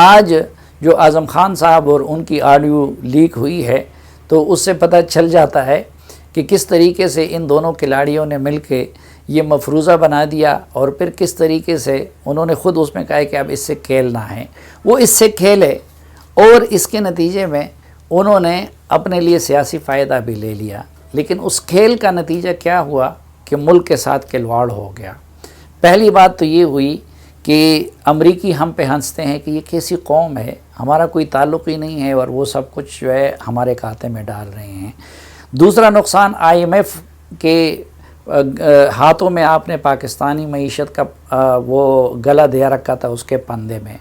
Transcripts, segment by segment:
آج جو اعظم خان صاحب اور ان کی آڈیو لیک ہوئی ہے تو اس سے پتہ چل جاتا ہے کہ کس طریقے سے ان دونوں کھلاڑیوں نے مل کے یہ مفروضہ بنا دیا، اور پھر کس طریقے سے انہوں نے خود اس میں کہا کہ اب اس سے کھیلنا ہے۔ وہ اس سے کھیلے اور اس کے نتیجے میں انہوں نے اپنے لیے سیاسی فائدہ بھی لے لیا، لیکن اس کھیل کا نتیجہ کیا ہوا کہ ملک کے ساتھ کھلواڑ ہو گیا۔ پہلی بات تو یہ ہوئی کہ امریکی ہم پہ ہنستے ہیں کہ یہ کیسی قوم ہے، ہمارا کوئی تعلق ہی نہیں ہے، اور وہ سب کچھ جو ہے ہمارے کھاتے میں ڈال رہے ہیں۔ دوسرا نقصان IMF کے ہاتھوں میں آپ نے پاکستانی معیشت کا وہ گلا دیا رکھا تھا اس کے پندے میں،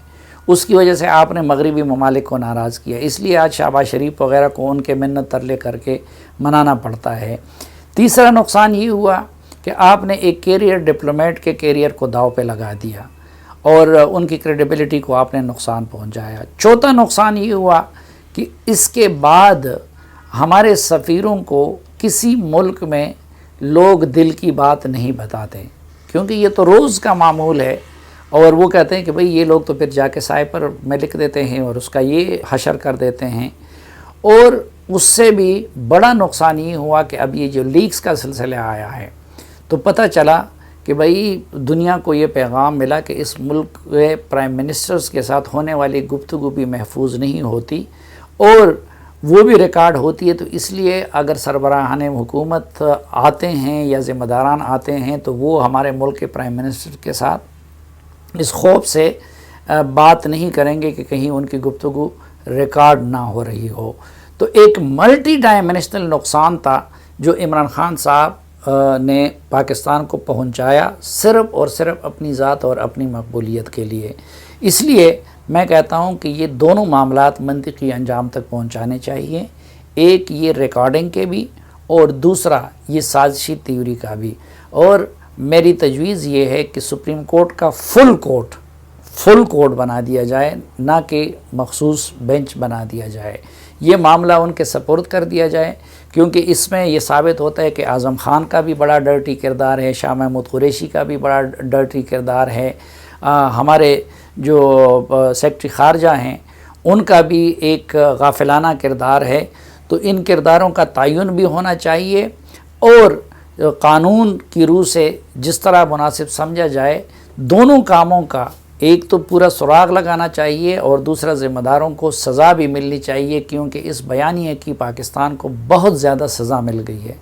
اس کی وجہ سے آپ نے مغربی ممالک کو ناراض کیا، اس لیے آج شہباز شریف وغیرہ کو ان کے منت ترلے کر کے منانا پڑتا ہے۔ تیسرا نقصان یہ ہوا کہ آپ نے ایک کیریئر ڈپلومیٹ کے کیریئر کو داؤ پہ لگا دیا اور ان کی کریڈیبلٹی کو آپ نے نقصان پہنچایا۔ چوتھا نقصان یہ ہوا کہ اس کے بعد ہمارے سفیروں کو کسی ملک میں لوگ دل کی بات نہیں بتاتے، کیونکہ یہ تو روز کا معمول ہے، اور وہ کہتے ہیں کہ بھئی یہ لوگ تو پھر جا کے سائے پر میں لکھ دیتے ہیں اور اس کا یہ حشر کر دیتے ہیں۔ اور اس سے بھی بڑا نقصان یہ ہوا کہ اب یہ جو لیکس کا سلسلہ آیا ہے تو پتہ چلا کہ بھئی دنیا کو یہ پیغام ملا کہ اس ملک کے پرائم منسٹرز کے ساتھ ہونے والی گفتگو بھی محفوظ نہیں ہوتی، اور وہ بھی ریکارڈ ہوتی ہے، تو اس لیے اگر سربراہان حکومت آتے ہیں یا ذمہ داران آتے ہیں تو وہ ہمارے ملک کے پرائم منسٹر کے ساتھ اس خوف سے بات نہیں کریں گے کہ کہیں ان کی گفتگو ریکارڈ نہ ہو رہی ہو۔ تو ایک ملٹی ڈائمینشنل نقصان تھا جو عمران خان صاحب نے پاکستان کو پہنچایا، صرف اور صرف اپنی ذات اور اپنی مقبولیت کے لیے۔ اس لیے میں کہتا ہوں کہ یہ دونوں معاملات منطقی انجام تک پہنچانے چاہیے، ایک یہ ریکارڈنگ کے بھی اور دوسرا یہ سازشی تیوری کا بھی۔ اور میری تجویز یہ ہے کہ سپریم کورٹ کا فل کورٹ بنا دیا جائے، نہ کہ مخصوص بینچ بنا دیا جائے، یہ معاملہ ان کے سپرد کر دیا جائے، کیونکہ اس میں یہ ثابت ہوتا ہے کہ اعظم خان کا بھی بڑا ڈرٹی کردار ہے، شاہ محمود قریشی کا بھی بڑا ڈرٹی کردار ہے، ہمارے جو سیکرٹری خارجہ ہیں ان کا بھی ایک غافلانہ کردار ہے۔ تو ان کرداروں کا تعین بھی ہونا چاہیے، اور قانون کی روح سے جس طرح مناسب سمجھا جائے دونوں کاموں کا ایک تو پورا سراغ لگانا چاہیے، اور دوسرا ذمہ داروں کو سزا بھی ملنی چاہیے، کیونکہ اس بیانیے کی پاکستان کو بہت زیادہ سزا مل گئی ہے۔